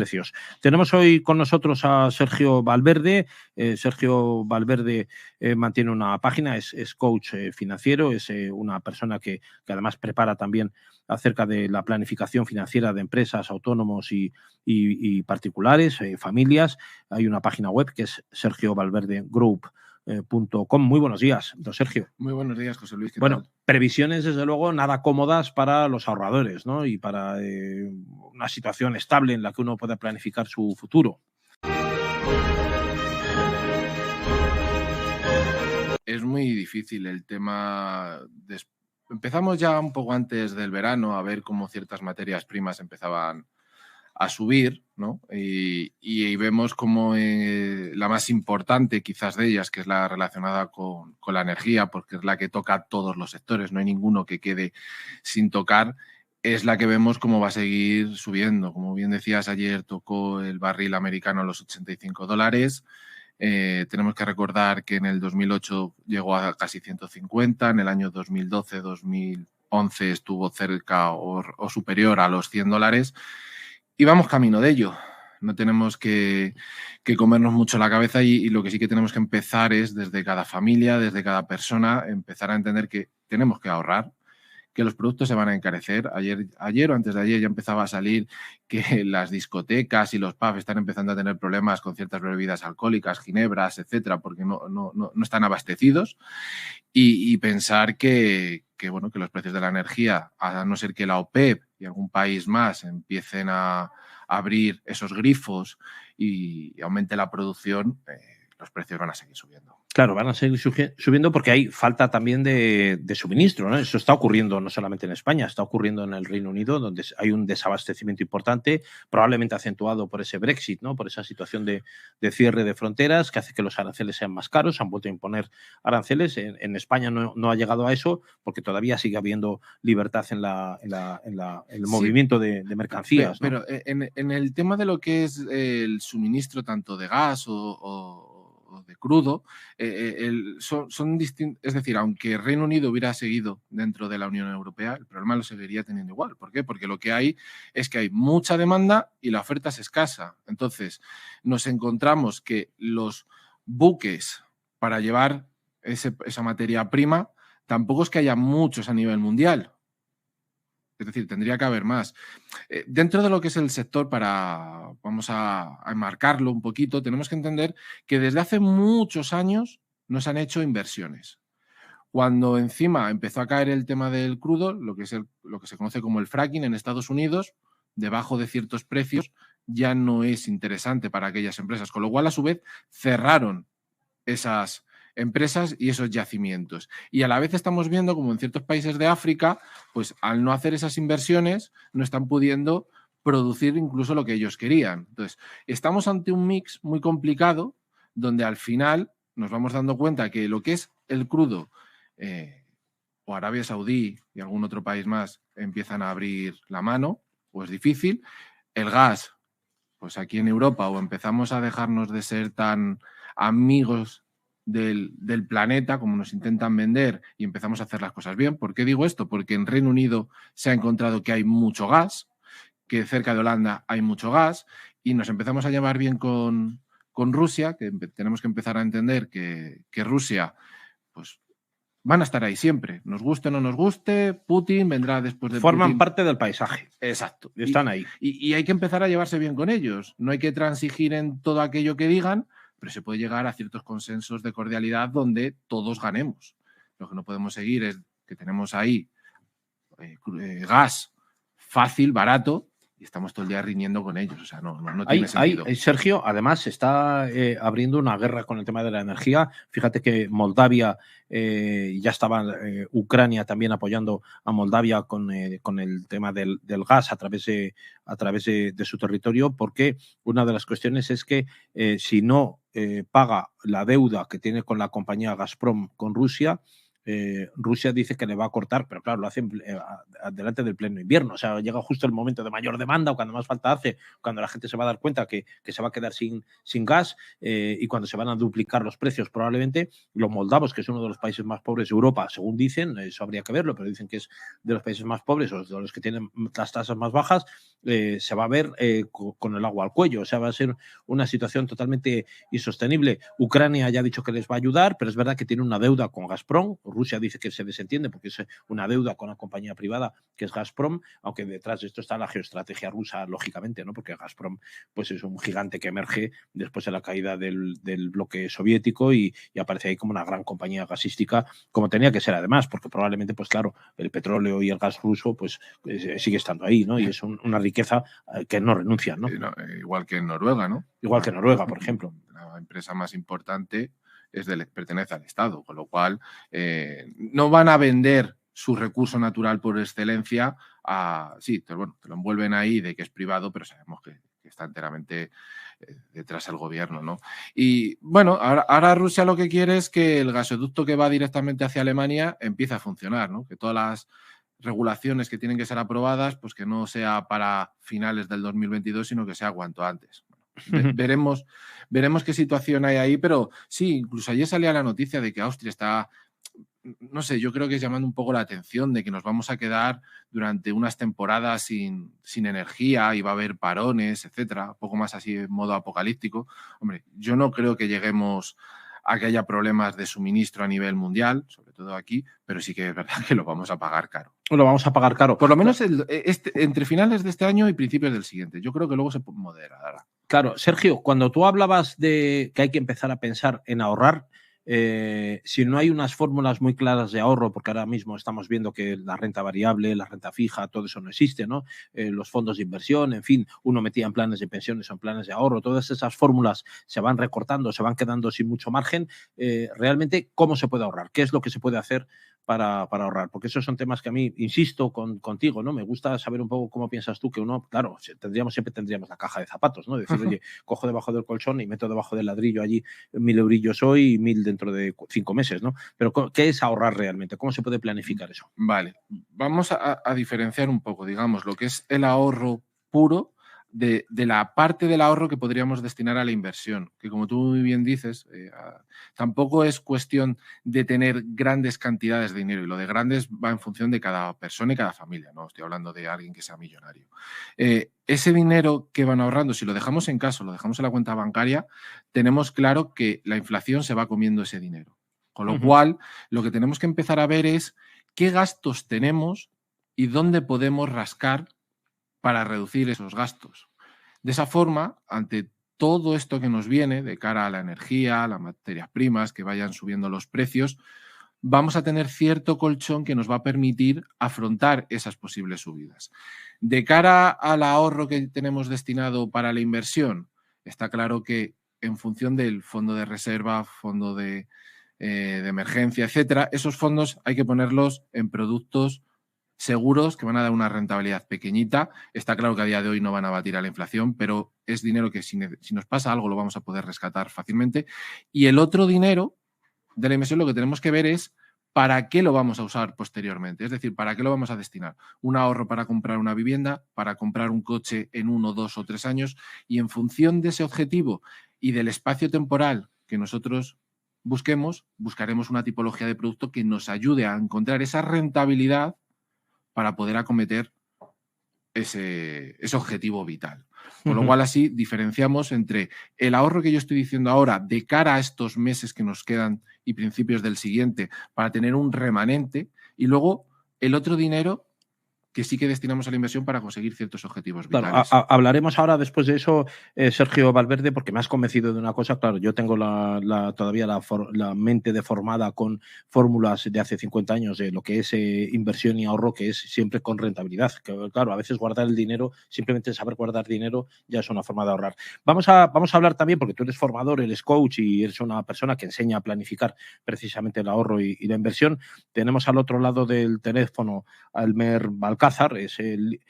precios. Tenemos hoy con nosotros a Sergio Valverde. Sergio Valverde mantiene una página, es coach financiero, es una persona que además prepara también acerca de la planificación financiera de empresas, autónomos y particulares, familias. Hay una página web que es sergiovalverdegroup.com. Muy buenos días, don Sergio. Muy buenos días, José Luis. ¿Qué Bueno, tal? previsiones, desde luego, nada cómodas para los ahorradores, ¿no? Y para una situación estable en la que uno pueda planificar su futuro. Es muy difícil el tema. Empezamos ya un poco antes del verano a ver cómo ciertas materias primas empezaban a subir, ¿no? Y vemos como la más importante quizás de ellas, que es la relacionada con la energía, porque es la que toca a todos los sectores, no hay ninguno que quede sin tocar, es la que vemos cómo va a seguir subiendo. Como bien decías, ayer tocó el barril americano a los $85. Tenemos que recordar que en el 2008 llegó a casi 150, en el año 2012-2011 estuvo cerca o superior a los $100 y vamos camino de ello. No tenemos que comernos mucho la cabeza y lo que sí que tenemos que empezar es desde cada familia, desde cada persona, empezar a entender que tenemos que ahorrar, que los productos se van a encarecer. Ayer o antes de ayer ya empezaba a salir que las discotecas y los pubs están empezando a tener problemas con ciertas bebidas alcohólicas, ginebras, etcétera, porque no están abastecidos. Y pensar que los precios de la energía, a no ser que la OPEP y algún país más empiecen a abrir esos grifos y aumente la producción, los precios van a seguir subiendo. Claro, van a seguir subiendo porque hay falta también de suministro, ¿no? Eso está ocurriendo no solamente en España, está ocurriendo en el Reino Unido, donde hay un desabastecimiento importante, probablemente acentuado por ese Brexit, ¿no? Por esa situación de cierre de fronteras que hace que los aranceles sean más caros. Han vuelto a imponer aranceles. En España no ha llegado a eso porque todavía sigue habiendo libertad en el movimiento de mercancías, ¿no? Pero en el tema de lo que es el suministro tanto de gas o de crudo, son distintos. Es decir, aunque Reino Unido hubiera seguido dentro de la Unión Europea, el problema lo seguiría teniendo igual. ¿Por qué? Porque lo que hay es que hay mucha demanda y la oferta es escasa. Entonces, nos encontramos que los buques para llevar esa materia prima tampoco es que haya muchos a nivel mundial. Es decir, tendría que haber más. Dentro de lo que es el sector, vamos a enmarcarlo un poquito, tenemos que entender que desde hace muchos años no se han hecho inversiones. Cuando encima empezó a caer el tema del crudo, lo que se conoce como el fracking en Estados Unidos, debajo de ciertos precios, ya no es interesante para aquellas empresas, con lo cual a su vez cerraron esas empresas y esos yacimientos. Y a la vez estamos viendo como en ciertos países de África, pues al no hacer esas inversiones, no están pudiendo producir incluso lo que ellos querían. Entonces, estamos ante un mix muy complicado donde al final nos vamos dando cuenta que lo que es el crudo o Arabia Saudí y algún otro país más empiezan a abrir la mano, o es difícil. El gas, pues aquí en Europa o empezamos a dejarnos de ser tan amigos del planeta como nos intentan vender y empezamos a hacer las cosas bien. ¿Por qué digo esto? Porque en Reino Unido se ha encontrado que hay mucho gas, que cerca de Holanda hay mucho gas y nos empezamos a llevar bien con Rusia, que tenemos que empezar a entender que Rusia pues van a estar ahí siempre. Nos guste o no nos guste, Putin vendrá después de Forman Putin. parte del paisaje. Exacto. Están ahí. Y hay que empezar a llevarse bien con ellos. No hay que transigir en todo aquello que digan, pero se puede llegar a ciertos consensos de cordialidad donde todos ganemos. Lo que no podemos seguir es que tenemos ahí gas fácil, barato, y estamos todo el día riñendo con ellos. O sea, no tiene sentido. Sergio, además, se está abriendo una guerra con el tema de la energía. Fíjate que Moldavia, ya estaba Ucrania también apoyando a Moldavia con el tema del gas a través de su territorio, porque una de las cuestiones es que si no paga la deuda que tiene con la compañía Gazprom con Rusia, Rusia dice que le va a cortar, pero claro, lo hace delante del pleno invierno. O sea, llega justo el momento de mayor demanda o cuando más falta hace, cuando la gente se va a dar cuenta que se va a quedar sin gas y cuando se van a duplicar los precios probablemente. Los moldavos, que es uno de los países más pobres de Europa, según dicen, eso habría que verlo, pero dicen que es de los países más pobres o de los que tienen las tasas más bajas, se va a ver con el agua al cuello. O sea, va a ser una situación totalmente insostenible. Ucrania ya ha dicho que les va a ayudar, pero es verdad que tiene una deuda con Gazprom. Rusia dice que se desentiende porque es una deuda con una compañía privada que es Gazprom, aunque detrás de esto está la geoestrategia rusa, lógicamente, ¿no? Porque Gazprom pues es un gigante que emerge después de la caída del bloque soviético y aparece ahí como una gran compañía gasística, como tenía que ser además, porque probablemente, pues claro, el petróleo y el gas ruso pues sigue estando ahí, ¿no? Y es una riqueza que no renuncian, ¿no? Igual que en Noruega, ¿no? Igual que Noruega, por ejemplo. La empresa más importante pertenece al Estado, con lo cual no van a vender su recurso natural por excelencia sí, bueno, te lo envuelven ahí de que es privado, pero sabemos que está enteramente detrás del gobierno, ¿no? Y bueno, ahora Rusia lo que quiere es que el gasoducto que va directamente hacia Alemania empiece a funcionar, ¿no? Que todas las regulaciones que tienen que ser aprobadas, pues que no sea para finales del 2022, sino que sea cuanto antes. Veremos qué situación hay ahí, pero sí, incluso ayer salía la noticia de que Austria está, no sé, yo creo que es llamando un poco la atención de que nos vamos a quedar durante unas temporadas sin energía y va a haber parones, etcétera, un poco más así en modo apocalíptico. Hombre, yo no creo que lleguemos a que haya problemas de suministro a nivel mundial, sobre todo aquí, pero sí que es verdad que lo vamos a pagar caro. Lo vamos a pagar caro. Por lo menos entre finales de este año y principios del siguiente. Yo creo que luego se moderará. Claro, Sergio, cuando tú hablabas de que hay que empezar a pensar en ahorrar, si no hay unas fórmulas muy claras de ahorro, porque ahora mismo estamos viendo que la renta variable, la renta fija, todo eso no existe, ¿no? Los fondos de inversión, en fin, uno metía en planes de pensiones o en planes de ahorro, todas esas fórmulas se van recortando, se van quedando sin mucho margen. Realmente, ¿cómo se puede ahorrar? ¿Qué es lo que se puede hacer para ahorrar? Porque esos son temas que a mí, insisto contigo, ¿no? Me gusta saber un poco cómo piensas tú que uno, claro, siempre tendríamos la caja de zapatos, ¿no? Decir, oye, cojo debajo del colchón y meto debajo del ladrillo allí 1.000 eurillos hoy y 1.000 dentro de 5 meses, ¿no? Pero ¿qué es ahorrar realmente? ¿Cómo se puede planificar eso? Vale, vamos a diferenciar un poco, digamos, lo que es el ahorro puro de la parte del ahorro que podríamos destinar a la inversión, que como tú muy bien dices, tampoco es cuestión de tener grandes cantidades de dinero, y lo de grandes va en función de cada persona y cada familia, no estoy hablando de alguien que sea millonario. Ese dinero que van ahorrando, si lo dejamos en casa, lo dejamos en la cuenta bancaria, tenemos claro que la inflación se va comiendo ese dinero. Con lo cual, lo que tenemos que empezar a ver es qué gastos tenemos y dónde podemos rascar para reducir esos gastos. De esa forma, ante todo esto que nos viene de cara a la energía, a las materias primas, que vayan subiendo los precios, vamos a tener cierto colchón que nos va a permitir afrontar esas posibles subidas. De cara al ahorro que tenemos destinado para la inversión, está claro que en función del fondo de reserva, fondo de emergencia, etcétera, esos fondos hay que ponerlos en productos seguros que van a dar una rentabilidad pequeñita. Está claro que a día de hoy no van a batir a la inflación, pero es dinero que si nos pasa algo lo vamos a poder rescatar fácilmente. Y el otro dinero de la inversión lo que tenemos que ver es para qué lo vamos a usar posteriormente. Es decir, para qué lo vamos a destinar. Un ahorro para comprar una vivienda, para comprar un coche en 1, 2 o 3 años, y en función de ese objetivo y del espacio temporal que nosotros buscaremos una tipología de producto que nos ayude a encontrar esa rentabilidad para poder acometer ese objetivo vital. Con lo cual, así diferenciamos entre el ahorro que yo estoy diciendo ahora de cara a estos meses que nos quedan y principios del siguiente para tener un remanente, y luego el otro dinero que sí que destinamos a la inversión para conseguir ciertos objetivos vitales. Claro, hablaremos ahora después de eso, Sergio Valverde, porque me has convencido de una cosa. Claro, yo tengo todavía la mente deformada con fórmulas de hace 50 años de lo que es inversión y ahorro, que es siempre con rentabilidad. Que, claro, a veces guardar el dinero, simplemente saber guardar dinero ya es una forma de ahorrar. Vamos a hablar también, porque tú eres formador, eres coach y eres una persona que enseña a planificar precisamente el ahorro y la inversión. Tenemos al otro lado del teléfono a Elmer Balcázar, es el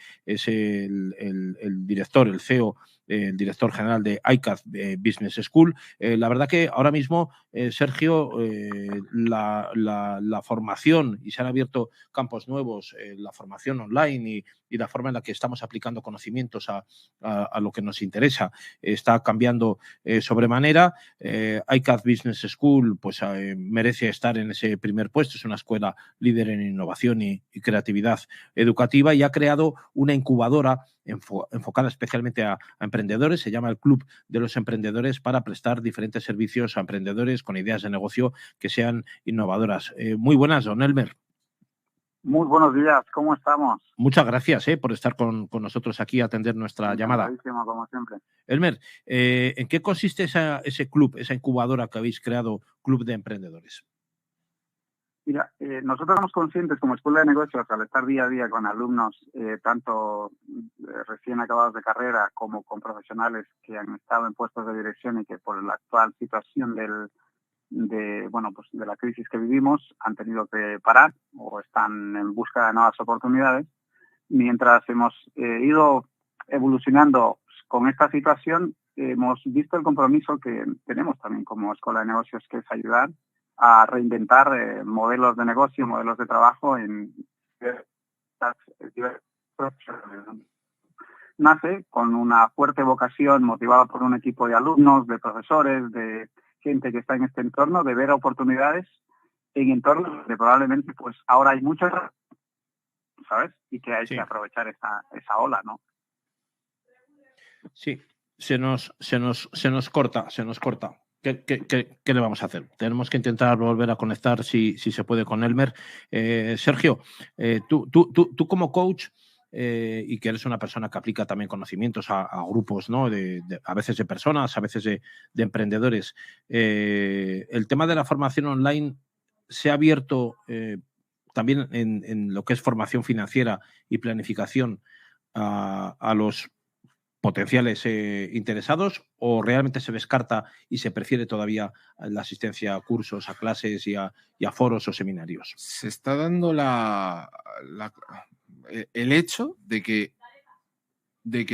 director, el CEO el director general de ICAD Business School. La verdad que ahora mismo, Sergio, la formación, y se han abierto campos nuevos, la formación online y la forma en la que estamos aplicando conocimientos a lo que nos interesa está cambiando sobremanera. ICAD Business School pues, merece estar en ese primer puesto. Es una escuela líder en innovación y creatividad educativa y ha creado una incubadora enfocada especialmente a emprendedores. Se llama el Club de los Emprendedores, para prestar diferentes servicios a emprendedores con ideas de negocio que sean innovadoras. Muy buenas, don Elmer. Muy buenos días, ¿cómo estamos? Muchas gracias por estar con nosotros aquí a atender nuestra llamada. Como siempre. Elmer, ¿en qué consiste ese club, esa incubadora que habéis creado, Club de Emprendedores? Mira, nosotros somos conscientes como Escuela de Negocios, al estar día a día con alumnos, tanto recién acabados de carrera como con profesionales que han estado en puestos de dirección y que por la actual situación de la crisis que vivimos han tenido que parar o están en busca de nuevas oportunidades. Mientras hemos ido evolucionando con esta situación, hemos visto el compromiso que tenemos también como Escuela de Negocios, que es ayudar a reinventar modelos de negocio, modelos de trabajo en nace con una fuerte vocación motivada por un equipo de alumnos, de profesores, de gente que está en este entorno, de ver oportunidades en entornos donde probablemente pues ahora hay muchas, ¿sabes? Y que hay que aprovechar esa ola, ¿no? Sí, se nos corta. ¿Qué le vamos a hacer? Tenemos que intentar volver a conectar si se puede con Elmer. Sergio, tú como coach, y que eres una persona que aplica también conocimientos a grupos, ¿no? A veces de personas, a veces de emprendedores. El tema de la formación online se ha abierto también en lo que es formación financiera y planificación a los potenciales interesados, o realmente se descarta y se prefiere todavía la asistencia a cursos, a clases y a foros o seminarios? Se está dando el hecho de que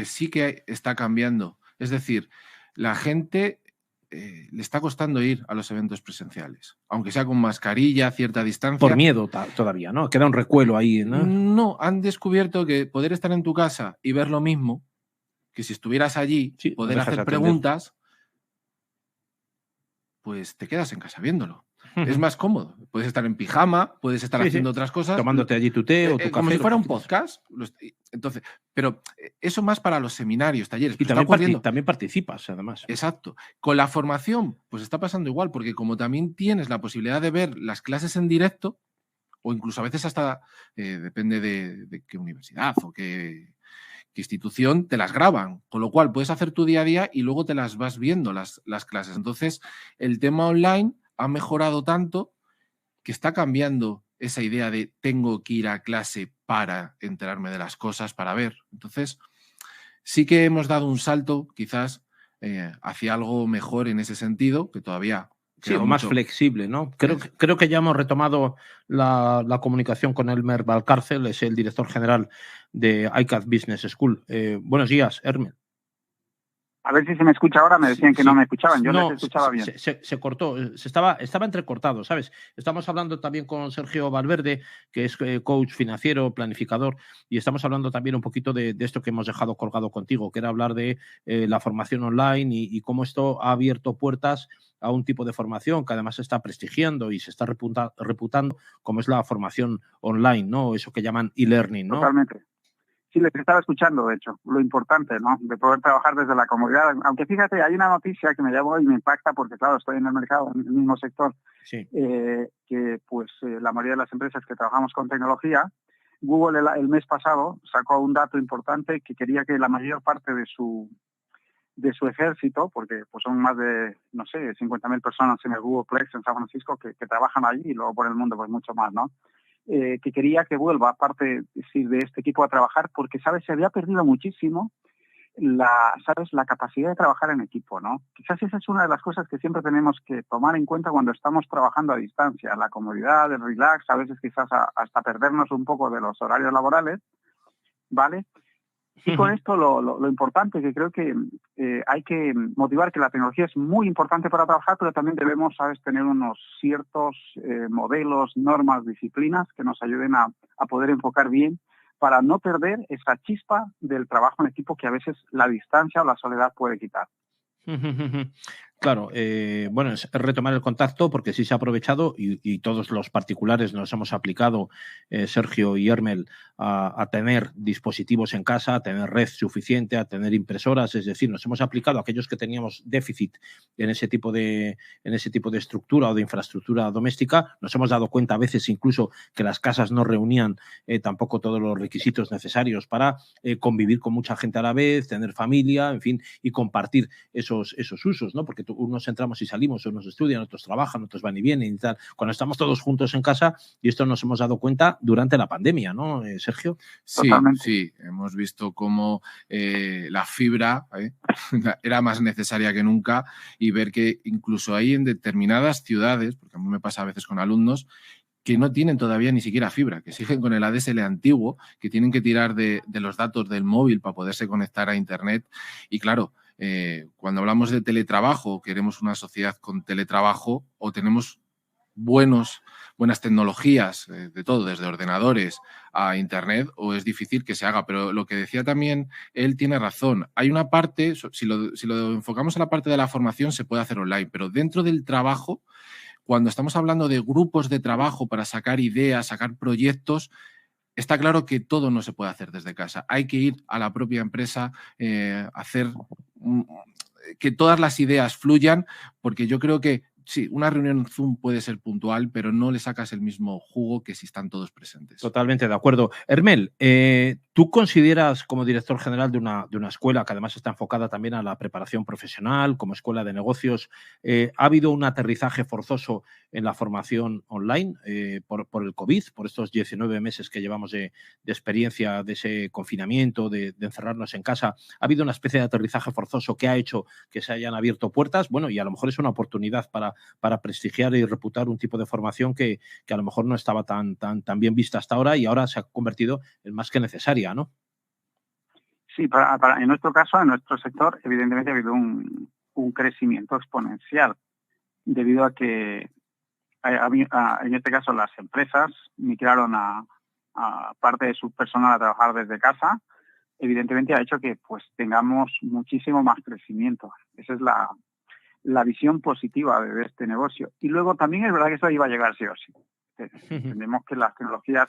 sí que está cambiando. Es decir, la gente le está costando ir a los eventos presenciales, aunque sea con mascarilla, cierta distancia. Por miedo todavía, ¿no? Queda un recuelo ahí, ¿no? No, han descubierto que poder estar en tu casa y ver lo mismo, que si estuvieras allí, poder hacer preguntas, pues te quedas en casa viéndolo. Es más cómodo. Puedes estar en pijama, puedes estar haciendo otras cosas. Tomándote allí tu té o tu café. Como si fuera un podcast. Entonces, pero eso más para los seminarios, talleres. Y también participas, además. Exacto. Con la formación, pues está pasando igual, porque como también tienes la posibilidad de ver las clases en directo, o incluso a veces hasta, depende de qué universidad o qué institución, te las graban, con lo cual puedes hacer tu día a día y luego te las vas viendo las clases. Entonces, el tema online ha mejorado tanto que está cambiando esa idea de tengo que ir a clase para enterarme de las cosas, para ver. Entonces, sí que hemos dado un salto quizás hacia algo mejor en ese sentido, que todavía... Sí, o más flexible, ¿no? Creo que ya hemos retomado la comunicación con Elmer Valcárcel, es el director general de ICAD Business School. Buenos días, Elmer. A ver si se me escucha ahora, me decían que no me escuchaban, yo les escuchaba bien. Se cortó, estaba entrecortado, ¿sabes? Estamos hablando también con Sergio Valverde, que es coach financiero, planificador, y estamos hablando también un poquito de esto que hemos dejado colgado contigo, que era hablar de la formación online y cómo esto ha abierto puertas a un tipo de formación que además se está prestigiando y se está reputando, como es la formación online, ¿no? Eso que llaman e-learning, ¿no? Totalmente. Sí, les estaba escuchando, de hecho, lo importante, ¿no? De poder trabajar desde la comodidad. Aunque fíjate, hay una noticia que me llamó y me impacta porque, claro, estoy en el mercado, en el mismo sector, que pues la mayoría de las empresas que trabajamos con tecnología, Google el mes pasado sacó un dato importante que quería que la mayor parte de su ejército, porque pues son más de, no sé, 50.000 personas en el Googleplex en San Francisco que trabajan allí y luego por el mundo pues mucho más, ¿no? Que quería que vuelva, aparte de este equipo, a trabajar, porque, ¿sabes? Se había perdido muchísimo la capacidad de trabajar en equipo, ¿no? Quizás esa es una de las cosas que siempre tenemos que tomar en cuenta cuando estamos trabajando a distancia, la comodidad, el relax, a veces quizás hasta perdernos un poco de los horarios laborales, ¿vale? Y con esto lo importante, que creo que hay que motivar que la tecnología es muy importante para trabajar, pero también debemos, ¿sabes?, tener unos ciertos modelos, normas, disciplinas que nos ayuden a poder enfocar bien para no perder esa chispa del trabajo en equipo que a veces la distancia o la soledad puede quitar. Claro, bueno, es retomar el contacto porque sí se ha aprovechado y todos los particulares nos hemos aplicado, Sergio y Hermel, a tener dispositivos en casa, a tener red suficiente, a tener impresoras, es decir, nos hemos aplicado a aquellos que teníamos déficit en ese tipo de estructura o de infraestructura doméstica. Nos hemos dado cuenta a veces incluso que las casas no reunían tampoco todos los requisitos necesarios para convivir con mucha gente a la vez, tener familia, en fin, y compartir esos usos, ¿no? Porque unos entramos y salimos, unos estudian, otros trabajan, otros van y vienen y tal. Cuando estamos todos juntos en casa, y esto nos hemos dado cuenta durante la pandemia, ¿no, Sergio? Sí, sí, hemos visto cómo la fibra era más necesaria que nunca y ver que incluso hay en determinadas ciudades, porque a mí me pasa a veces con alumnos, que no tienen todavía ni siquiera fibra, que siguen con el ADSL antiguo, que tienen que tirar de los datos del móvil para poderse conectar a Internet. Y claro, cuando hablamos de teletrabajo, queremos una sociedad con teletrabajo o tenemos buenas tecnologías, de todo, desde ordenadores a Internet, o es difícil que se haga. Pero lo que decía también, él tiene razón. Hay una parte, si lo enfocamos a la parte de la formación, se puede hacer online, pero dentro del trabajo, cuando estamos hablando de grupos de trabajo para sacar ideas, sacar proyectos, está claro que todo no se puede hacer desde casa. Hay que ir a la propia empresa, hacer que todas las ideas fluyan, porque yo creo que sí, una reunión Zoom puede ser puntual, pero no le sacas el mismo jugo que si están todos presentes. Totalmente de acuerdo. Hermel, ¿tú consideras como director general de una escuela que además está enfocada también a la preparación profesional, como escuela de negocios, ha habido un aterrizaje forzoso en la formación online por el COVID, por estos 19 meses que llevamos de experiencia de ese confinamiento, de encerrarnos en casa? ¿Ha habido una especie de aterrizaje forzoso que ha hecho que se hayan abierto puertas? Bueno, y a lo mejor es una oportunidad para prestigiar y reputar un tipo de formación que a lo mejor no estaba tan bien vista hasta ahora y ahora se ha convertido en más que necesaria, ¿no? Sí, en nuestro caso, en nuestro sector, evidentemente ha habido un crecimiento exponencial debido a que en este caso las empresas migraron a parte de su personal a trabajar desde casa. Evidentemente ha hecho que pues tengamos muchísimo más crecimiento. Esa es la visión positiva de este negocio. Y luego también es verdad que eso iba a llegar sí o sí. Entendemos que las tecnologías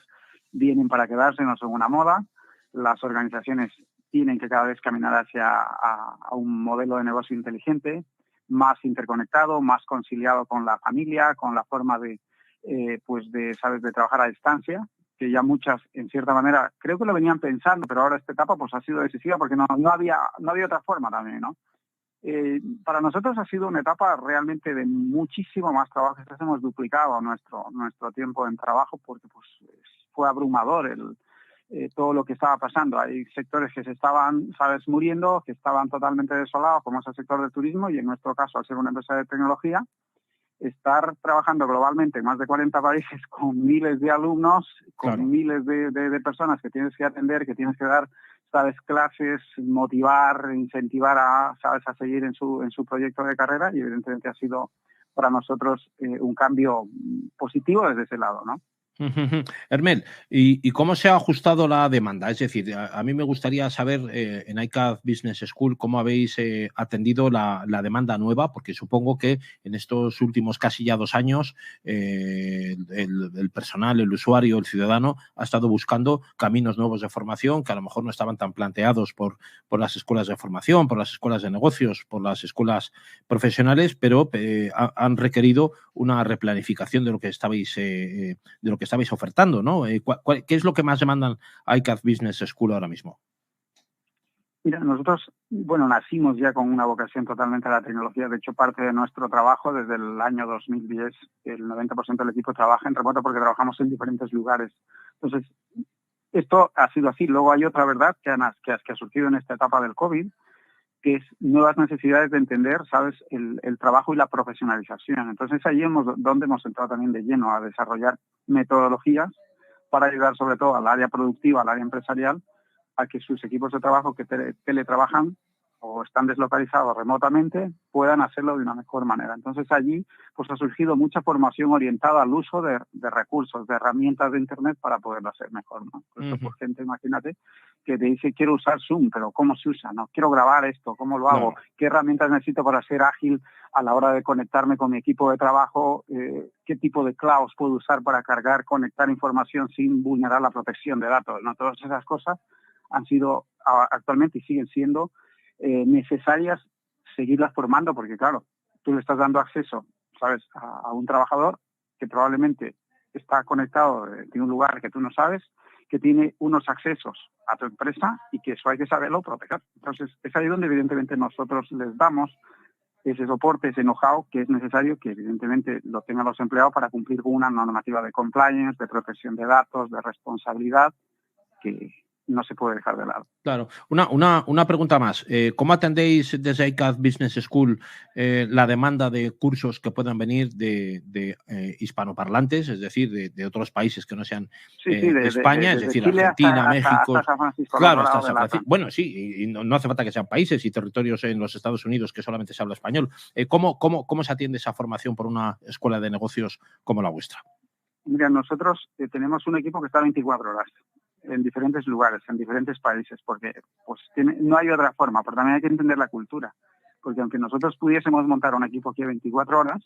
vienen para quedarse, no son una moda. Las organizaciones tienen que cada vez caminar hacia a un modelo de negocio inteligente, más interconectado, más conciliado con la familia, con la forma de trabajar a distancia, que ya muchas, en cierta manera, creo que lo venían pensando, pero ahora esta etapa pues ha sido decisiva porque no había otra forma también, ¿no? Para nosotros ha sido una etapa realmente de muchísimo más trabajo. Hemos duplicado nuestro tiempo en trabajo porque pues fue abrumador todo lo que estaba pasando. Hay sectores que se estaban, muriendo, que estaban totalmente desolados, como es el sector del turismo, y en nuestro caso, al ser una empresa de tecnología, estar trabajando globalmente en más de 40 países con miles de alumnos, con claro, miles de personas que tienes que atender, que tienes que dar clases, motivar, incentivar a seguir en su proyecto de carrera, y evidentemente ha sido para nosotros un cambio positivo desde ese lado, ¿no? Hermel, ¿y cómo se ha ajustado la demanda? Es decir, a mí me gustaría saber en ICAD Business School cómo habéis atendido la demanda nueva, porque supongo que en estos últimos casi ya 2 años el personal, el usuario, el ciudadano ha estado buscando caminos nuevos de formación que a lo mejor no estaban tan planteados por las escuelas de formación, por las escuelas de negocios, por las escuelas profesionales, pero han requerido una replanificación de lo que estabais ofertando, ¿no? ¿Qué es lo que más demandan ICAD Business School ahora mismo? Mira, nosotros, nacimos ya con una vocación totalmente a la tecnología. De hecho, parte de nuestro trabajo desde el año 2010, el 90% del equipo trabaja en remoto porque trabajamos en diferentes lugares. Entonces, esto ha sido así. Luego hay otra verdad que ha surgido en esta etapa del COVID, que es nuevas necesidades de entender, el trabajo y la profesionalización. Entonces, ahí donde hemos entrado también de lleno a desarrollar metodologías para ayudar sobre todo al área productiva, al área empresarial, a que sus equipos de trabajo que teletrabajan o están deslocalizados remotamente puedan hacerlo de una mejor manera. Entonces allí pues ha surgido mucha formación orientada al uso de recursos, de herramientas de Internet para poderlo hacer mejor, ¿no? Por eso, por gente, imagínate, que te dice quiero usar Zoom, pero ¿cómo se usa? No, quiero grabar esto, ¿cómo lo hago? ¿Qué herramientas necesito para ser ágil a la hora de conectarme con mi equipo de trabajo? ¿Qué tipo de clouds puedo usar para cargar, conectar información sin vulnerar la protección de datos? ¿No? Todas esas cosas han sido actualmente y siguen siendo necesarias seguirlas formando, porque claro, tú le estás dando acceso, ¿sabes?, a un trabajador que probablemente está conectado de un lugar que tú no sabes, que tiene unos accesos a tu empresa y que eso hay que saberlo proteger. Entonces, es ahí donde evidentemente nosotros les damos ese soporte, ese know-how que es necesario que evidentemente lo tengan los empleados para cumplir con una normativa de compliance, de protección de datos, de responsabilidad, que no se puede dejar de lado. Claro. Una pregunta más. ¿Cómo atendéis desde ICAZ Business School la demanda de cursos que puedan venir de hispanoparlantes, es decir, de otros países que no sean España, es decir, Chile Argentina, México? hasta San Francisco, claro, hasta San Francisco. Bueno, sí, y no hace falta que sean países y territorios en los Estados Unidos que solamente se habla español. ¿Cómo se atiende esa formación por una escuela de negocios como la vuestra? Mira, nosotros tenemos un equipo que está 24 horas. En diferentes lugares, en diferentes países, porque pues no hay otra forma, pero también hay que entender la cultura, porque aunque nosotros pudiésemos montar un equipo aquí a 24 horas,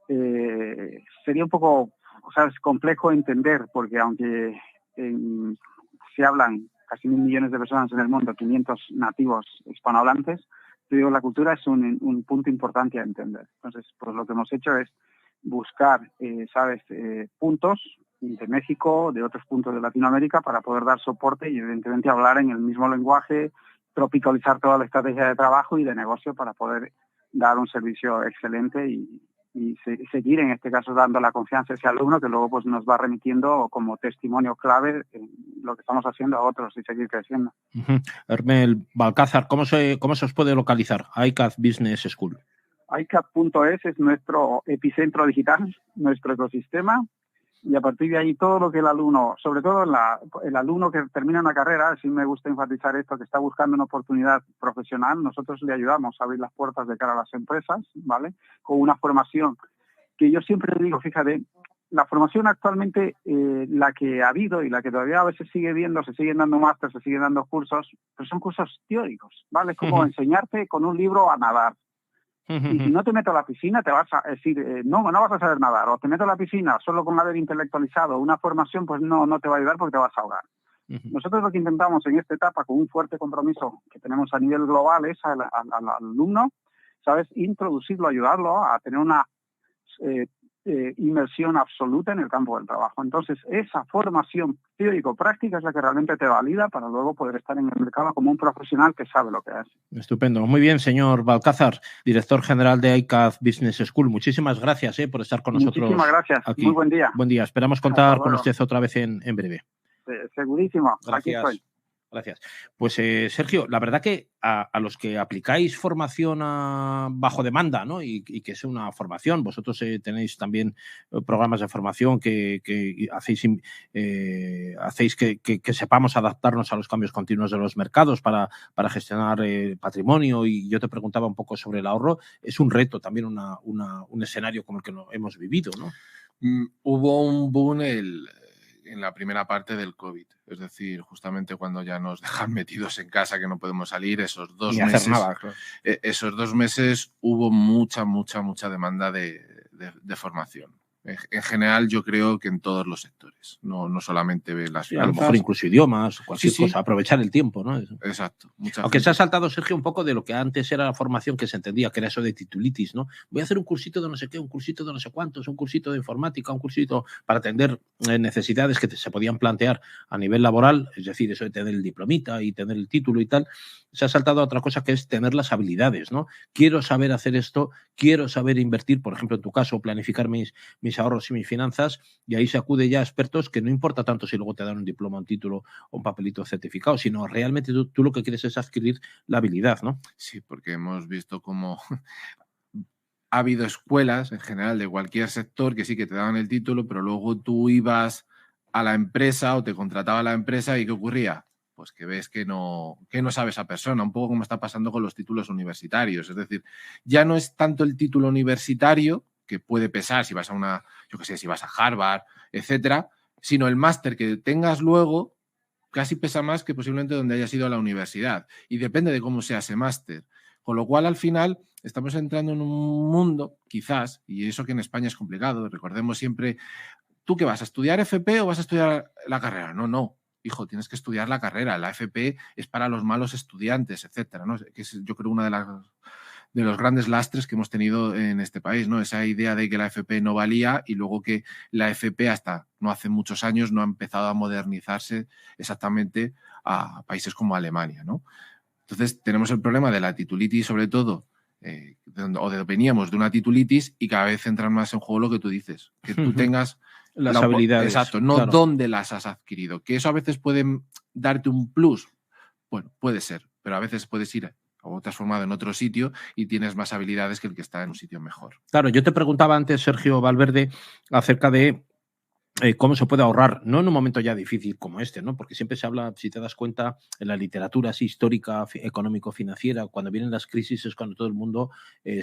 sería un poco, ¿sabes?, complejo entender, porque aunque se hablan casi 1.000 millones de personas en el mundo, 500 nativos hispanohablantes, te digo, la cultura es un punto importante a entender. Entonces, pues lo que hemos hecho es buscar, puntos de México, de otros puntos de Latinoamérica, para poder dar soporte y evidentemente hablar en el mismo lenguaje, tropicalizar toda la estrategia de trabajo y de negocio para poder dar un servicio excelente y seguir, en este caso, dando la confianza a ese alumno que luego pues nos va remitiendo como testimonio clave en lo que estamos haciendo a otros y seguir creciendo. Hermel Balcázar, ¿cómo se os puede localizar? ICAZ Business School. ICAZ.es es nuestro epicentro digital, nuestro ecosistema. Y a partir de ahí todo lo que el alumno, sobre todo el alumno que termina una carrera, sí me gusta enfatizar esto, que está buscando una oportunidad profesional, nosotros le ayudamos a abrir las puertas de cara a las empresas, ¿vale?, con una formación que yo siempre digo, fíjate, la formación actualmente, la que ha habido y la que todavía a veces sigue viendo, se siguen dando másteres, se siguen dando cursos, pero son cursos teóricos, ¿vale? Es como enseñarte con un libro a nadar. Y si no te meto a la piscina, te vas a decir, no vas a saber nadar. O te meto a la piscina solo con haber intelectualizado una formación, pues no te va a ayudar porque te vas a ahogar. Nosotros lo que intentamos en esta etapa, con un fuerte compromiso que tenemos a nivel global, es al alumno, ¿sabes?, introducirlo, ayudarlo a tener una inmersión absoluta en el campo del trabajo. Entonces, esa formación teórico-práctica es la que realmente te valida para luego poder estar en el mercado como un profesional que sabe lo que hace. Estupendo. Muy bien, señor Balcázar, director general de ICAZ Business School. Muchísimas gracias por estar con nosotros. Muchísimas gracias. Aquí. Muy buen día. Buen día. Esperamos contar con usted otra vez en breve. Segurísimo. Gracias. Aquí estoy. Gracias. Pues Sergio, la verdad que a los que aplicáis formación bajo demanda, ¿no?, y que es una formación, vosotros tenéis también programas de formación que hacéis que sepamos adaptarnos a los cambios continuos de los mercados para gestionar patrimonio, y yo te preguntaba un poco sobre el ahorro. Es un reto también un escenario como el que hemos vivido, ¿no? Hubo un boom en la primera parte del COVID, es decir, justamente cuando ya nos dejan metidos en casa, que no podemos salir, esos 2 meses. Hacer nada, claro. Esos 2 meses hubo mucha demanda de formación. En general, yo creo que en todos los sectores, no solamente las finanzas. A lo mejor incluso idiomas, cualquier cosa, aprovechar el tiempo, ¿no? Exacto. Aunque se ha saltado, Sergio, un poco de lo que antes era la formación que se entendía, que era eso de titulitis, ¿no? Voy a hacer un cursito de no sé qué, un cursito de no sé cuántos, un cursito de informática, un cursito para atender necesidades que se podían plantear a nivel laboral, es decir, eso de tener el diplomita y tener el título y tal. Se ha saltado a otra cosa, que es tener las habilidades, ¿no? Quiero saber hacer esto, quiero saber invertir, por ejemplo, en tu caso, planificar mis ahorros y mis finanzas, y ahí se acude ya a expertos que no importa tanto si luego te dan un diploma, un título o un papelito certificado, sino realmente tú lo que quieres es adquirir la habilidad, ¿no? Sí, porque hemos visto cómo ha habido escuelas en general de cualquier sector que sí que te daban el título, pero luego tú ibas a la empresa o te contrataba la empresa y ¿qué ocurría? pues que ves que no sabe esa persona, un poco como está pasando con los títulos universitarios. Es decir, ya no es tanto el título universitario, que puede pesar si vas a una, yo qué sé, si vas a Harvard, etcétera, sino el máster que tengas luego casi pesa más que posiblemente donde hayas ido a la universidad. Y depende de cómo sea ese máster. Con lo cual, al final, estamos entrando en un mundo, quizás, y eso que en España es complicado, recordemos siempre, ¿tú qué vas a estudiar FP o vas a estudiar la carrera? No, hijo, tienes que estudiar la carrera. La FP es para los malos estudiantes, etcétera, ¿no? Que es, yo creo, una de los grandes lastres que hemos tenido en este país, ¿no? Esa idea de que la FP no valía y luego que la FP hasta no hace muchos años no ha empezado a modernizarse exactamente a países como Alemania, ¿no? Entonces tenemos el problema de la titulitis, sobre todo, veníamos de una titulitis y cada vez entran más en juego lo que tú dices, que tú tengas las habilidades. Exacto, no claro. Dónde las has adquirido. Que eso a veces puede darte un plus. Bueno, puede ser, pero a veces puedes ir o te has formado en otro sitio y tienes más habilidades que el que está en un sitio mejor. Claro, yo te preguntaba antes, Sergio Valverde, acerca de cómo se puede ahorrar, no en un momento ya difícil como este, ¿no? Porque siempre se habla, si te das cuenta, en la literatura así histórica, económico-financiera, cuando vienen las crisis es cuando todo el mundo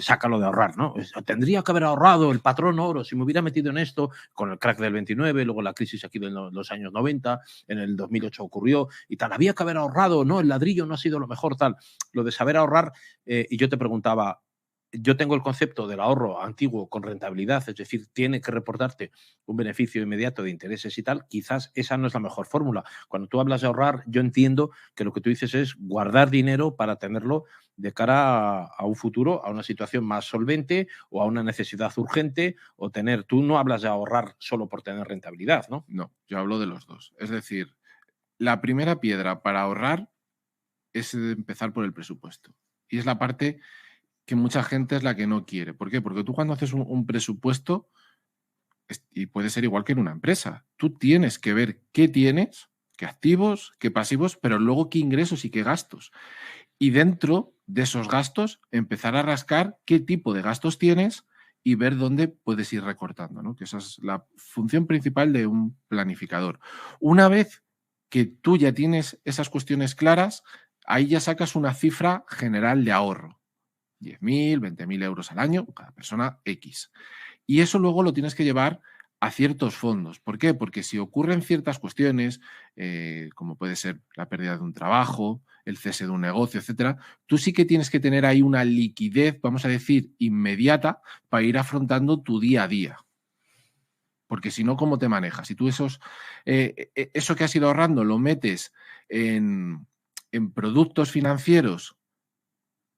saca lo de ahorrar, ¿no? Tendría que haber ahorrado el patrón oro si me hubiera metido en esto, con el crack del 29, luego la crisis aquí de los años 90, en el 2008 ocurrió y tal, había que haber ahorrado, no, el ladrillo no ha sido lo mejor, tal. Lo de saber ahorrar, y yo te preguntaba, yo tengo el concepto del ahorro antiguo con rentabilidad, es decir, tiene que reportarte un beneficio inmediato de intereses y tal, quizás esa no es la mejor fórmula. Cuando tú hablas de ahorrar, yo entiendo que lo que tú dices es guardar dinero para tenerlo de cara a un futuro, a una situación más solvente o a una necesidad urgente, o tener, tú no hablas de ahorrar solo por tener rentabilidad, ¿no? No, yo hablo de los dos. Es decir, la primera piedra para ahorrar es empezar por el presupuesto. Y es la parte que mucha gente es la que no quiere. ¿Por qué? Porque tú cuando haces un presupuesto, y puede ser igual que en una empresa, tú tienes que ver qué tienes, qué activos, qué pasivos, pero luego qué ingresos y qué gastos. Y dentro de esos gastos, empezar a rascar qué tipo de gastos tienes y ver dónde puedes ir recortando, ¿no? Que esa es la función principal de un planificador. Una vez que tú ya tienes esas cuestiones claras, ahí ya sacas una cifra general de ahorro. 10.000, 20.000 euros al año, cada persona X. Y eso luego lo tienes que llevar a ciertos fondos. ¿Por qué? Porque si ocurren ciertas cuestiones, como puede ser la pérdida de un trabajo, el cese de un negocio, etcétera, tú sí que tienes que tener ahí una liquidez, vamos a decir, inmediata para ir afrontando tu día a día. Porque si no, ¿cómo te manejas? Si tú eso que has ido ahorrando lo metes en productos financieros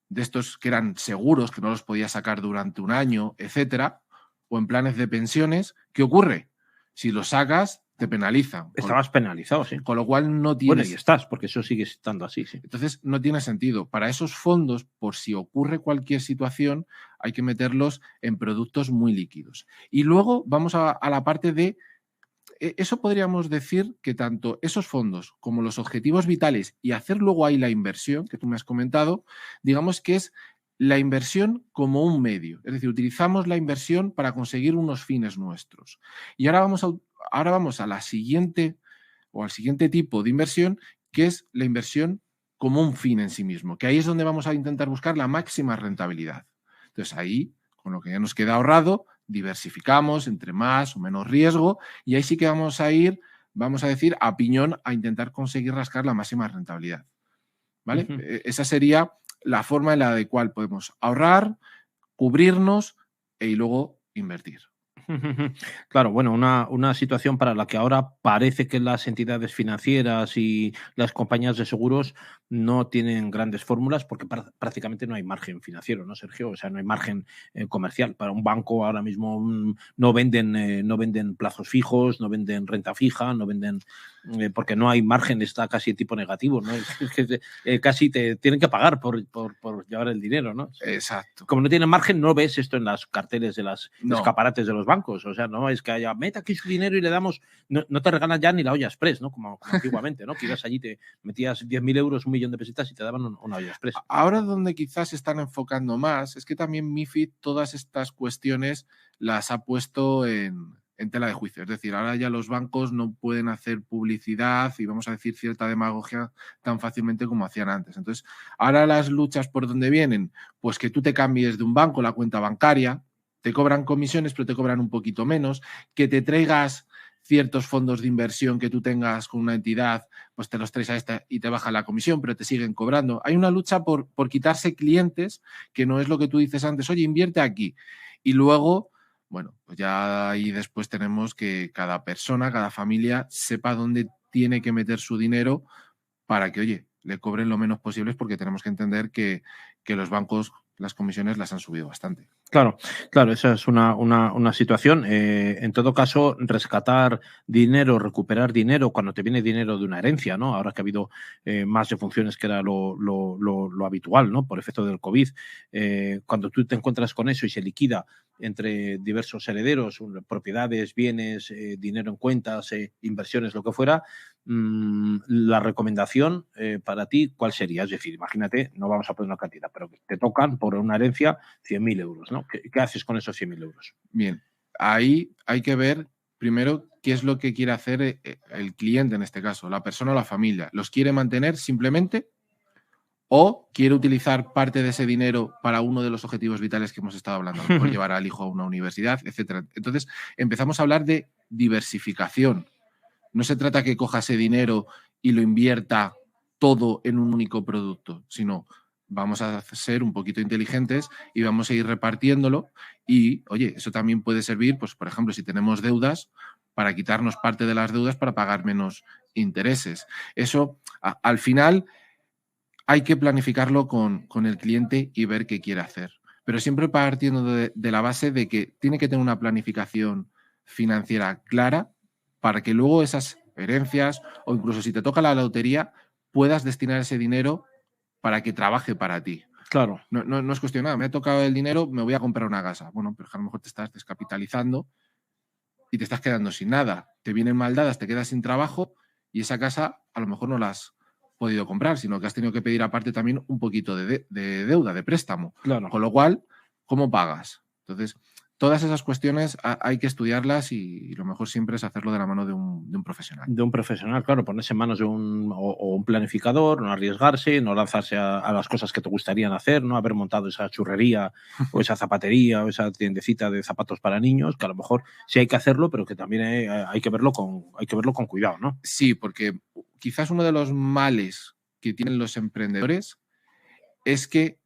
de estos que eran seguros, que no los podías sacar durante un año, etcétera, o en planes de pensiones, ¿qué ocurre? Si los sacas, te penalizan. Estabas penalizado, sí. Con lo cual no tienes... Bueno, y estás, porque eso sigue estando así, sí. Entonces, no tiene sentido. Para esos fondos, por si ocurre cualquier situación, hay que meterlos en productos muy líquidos. Y luego vamos a la parte de... Eso podríamos decir que tanto esos fondos como los objetivos vitales y hacer luego ahí la inversión, que tú me has comentado, digamos que es la inversión como un medio. Es decir, utilizamos la inversión para conseguir unos fines nuestros. Y ahora vamos a la siguiente o al siguiente tipo de inversión, que es la inversión como un fin en sí mismo, que ahí es donde vamos a intentar buscar la máxima rentabilidad. Entonces ahí, con lo que ya nos queda ahorrado, diversificamos entre más o menos riesgo y ahí sí que vamos a ir, vamos a decir, a piñón a intentar conseguir rascar la máxima rentabilidad. ¿Vale? Uh-huh. Esa sería la forma en la de cual podemos ahorrar, cubrirnos y luego invertir. Claro, bueno, una situación para la que ahora parece que las entidades financieras y las compañías de seguros no tienen grandes fórmulas porque prácticamente no hay margen financiero, ¿no, Sergio? O sea, no hay margen comercial. Para un banco ahora mismo no venden plazos fijos, no venden renta fija, no venden porque no hay margen, está casi en tipo negativo, ¿no? Casi te tienen que pagar por llevar el dinero, ¿no? Exacto. Como no tienen margen, no ves esto en las carteles de los escaparates de los bancos. O sea, no es que haya, meta aquí su dinero y le damos, no te regalan ya ni la olla express, ¿no? Como antiguamente, ¿no? Que ibas allí, te metías 10.000 euros, 1 millón de pesetas y te daban una olla express. Ahora donde quizás se están enfocando más es que también MiFID todas estas cuestiones las ha puesto en en tela de juicio. Es decir, ahora ya los bancos no pueden hacer publicidad y, vamos a decir, cierta demagogia tan fácilmente como hacían antes. Entonces, ahora las luchas por dónde vienen, pues que tú te cambies de un banco la cuenta bancaria, te cobran comisiones, pero te cobran un poquito menos, que te traigas ciertos fondos de inversión que tú tengas con una entidad, pues te los traes a esta y te baja la comisión, pero te siguen cobrando. Hay una lucha por quitarse clientes, que no es lo que tú dices antes, oye, invierte aquí. Y luego, bueno, pues ya ahí después tenemos que cada persona, cada familia sepa dónde tiene que meter su dinero para que, oye, le cobren lo menos posible, porque tenemos que entender que los bancos, las comisiones las han subido bastante. Claro, esa es una situación. En todo caso, rescatar dinero, recuperar dinero cuando te viene dinero de una herencia, ¿no? Ahora que ha habido más defunciones que era lo habitual, ¿no? Por efecto del COVID. Cuando tú te encuentras con eso y se liquida entre diversos herederos, propiedades, bienes, dinero en cuentas, inversiones, lo que fuera, la recomendación para ti, ¿cuál sería? Es decir, imagínate, no vamos a poner una cantidad, pero te tocan por una herencia 100.000 euros, ¿no? ¿Qué haces con esos 100.000 euros? Bien, ahí hay que ver primero qué es lo que quiere hacer el cliente en este caso, la persona o la familia. ¿Los quiere mantener simplemente o quiere utilizar parte de ese dinero para uno de los objetivos vitales que hemos estado hablando, por llevar al hijo a una universidad, etcétera? Entonces, empezamos a hablar de diversificación. No se trata que coja ese dinero y lo invierta todo en un único producto, sino vamos a ser un poquito inteligentes y vamos a ir repartiéndolo. Y, oye, eso también puede servir, pues, por ejemplo, si tenemos deudas, para quitarnos parte de las deudas para pagar menos intereses. Eso, al final, hay que planificarlo con el cliente y ver qué quiere hacer. Pero siempre partiendo de la base de que tiene que tener una planificación financiera clara para que luego esas herencias o incluso si te toca la lotería puedas destinar ese dinero para que trabaje para ti. Claro. No es cuestión nada, me ha tocado el dinero, me voy a comprar una casa. Bueno, pero a lo mejor te estás descapitalizando y te estás quedando sin nada. Te vienen mal dadas, te quedas sin trabajo y esa casa a lo mejor no la has podido comprar, sino que has tenido que pedir aparte también un poquito de deuda, de préstamo. Claro. Con lo cual, ¿cómo pagas? Entonces, todas esas cuestiones hay que estudiarlas y lo mejor siempre es hacerlo de la mano de un profesional. De un profesional, claro, ponerse en manos de un planificador, no arriesgarse, no lanzarse a las cosas que te gustarían hacer, no haber montado esa churrería o esa zapatería o esa tiendecita de zapatos para niños, que a lo mejor sí hay que hacerlo, pero que también hay que verlo con cuidado, ¿no? Sí, porque quizás uno de los males que tienen los emprendedores es que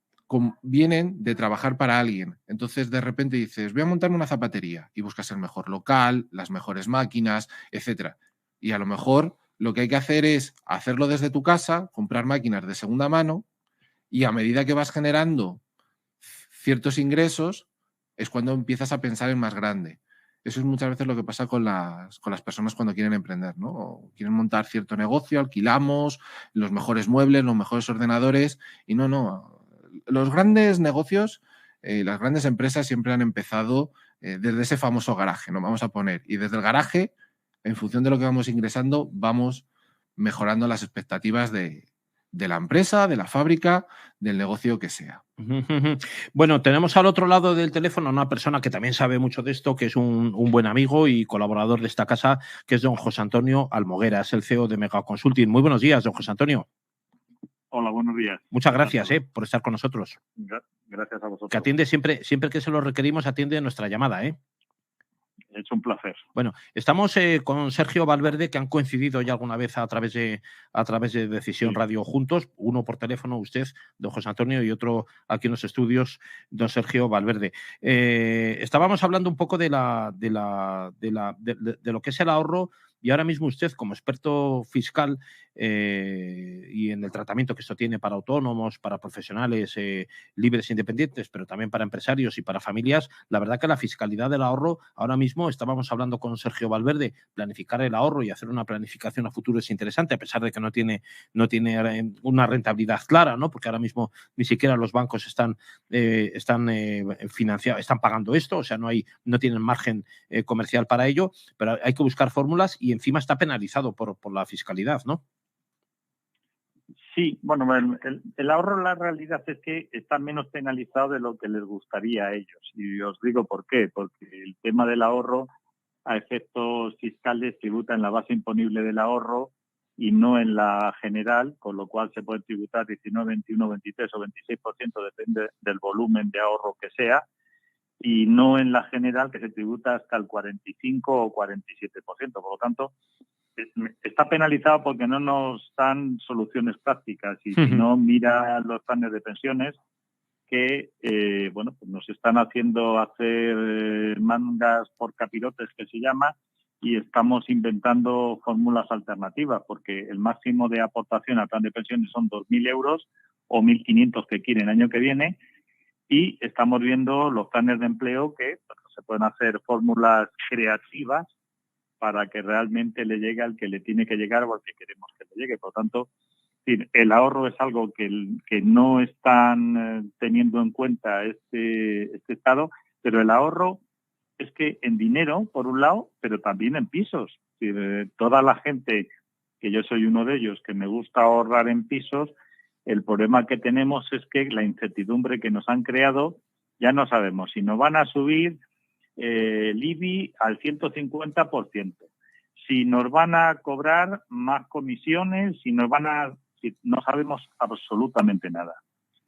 vienen de trabajar para alguien. Entonces, de repente dices, voy a montarme una zapatería y buscas el mejor local, las mejores máquinas, etcétera. Y a lo mejor lo que hay que hacer es hacerlo desde tu casa, comprar máquinas de segunda mano y a medida que vas generando ciertos ingresos es cuando empiezas a pensar en más grande. Eso es muchas veces lo que pasa con las personas cuando quieren emprender, ¿no? O quieren montar cierto negocio, alquilamos los mejores muebles, los mejores ordenadores y no. Los grandes negocios, las grandes empresas siempre han empezado desde ese famoso garaje, ¿no? Vamos a poner. Y desde el garaje, en función de lo que vamos ingresando, vamos mejorando las expectativas de la empresa, de la fábrica, del negocio que sea. Bueno, tenemos al otro lado del teléfono a una persona que también sabe mucho de esto, que es un buen amigo y colaborador de esta casa, que es don José Antonio Almoguera, es el CEO de Mega Consulting. Muy buenos días, don José Antonio. Hola, buenos días. Muchas gracias por estar con nosotros. Gracias a vosotros. Que atiende siempre que se lo requerimos, atiende nuestra llamada, Es un placer. Bueno, estamos con Sergio Valverde, que han coincidido ya alguna vez a través de Decisión Radio juntos, uno por teléfono, usted, don José Antonio, y otro aquí en los estudios, don Sergio Valverde. Estábamos hablando un poco de lo que es el ahorro, y ahora mismo usted, como experto fiscal y en el tratamiento que esto tiene para autónomos, para profesionales libres e independientes, pero también para empresarios y para familias, la verdad que la fiscalidad del ahorro, ahora mismo estábamos hablando con Sergio Valverde, planificar el ahorro y hacer una planificación a futuro es interesante, a pesar de que no tiene una rentabilidad clara, ¿no? Porque ahora mismo ni siquiera los bancos están financiados, están pagando esto, o sea, no tienen margen comercial para ello, pero hay que buscar fórmulas y encima está penalizado por la fiscalidad, ¿no? Sí, bueno, el ahorro, la realidad es que está menos penalizado de lo que les gustaría a ellos. Y os digo por qué. Porque el tema del ahorro a efectos fiscales tributa en la base imponible del ahorro y no en la general, con lo cual se puede tributar 19, 21, 23 o 26%, depende del volumen de ahorro que sea, y no en la general, que se tributa hasta el 45 o 47%. Por lo tanto, está penalizado porque no nos dan soluciones prácticas, y si no, mira los planes de pensiones que pues nos están haciendo hacer mangas por capirotes, que se llama, y estamos inventando fórmulas alternativas, porque el máximo de aportación al plan de pensiones son 2.000 euros o 1.500 que quieren el año que viene, y estamos viendo los planes de empleo que se pueden hacer fórmulas creativas para que realmente le llegue al que le tiene que llegar o al que queremos que le llegue. Por lo tanto, el ahorro es algo que no están teniendo en cuenta este Estado, pero el ahorro es que en dinero, por un lado, pero también en pisos. Es decir, toda la gente, que yo soy uno de ellos, que me gusta ahorrar en pisos, el problema que tenemos es que la incertidumbre que nos han creado, ya no sabemos si nos van a subir el IBI al 150%, si nos van a cobrar más comisiones, no sabemos absolutamente nada.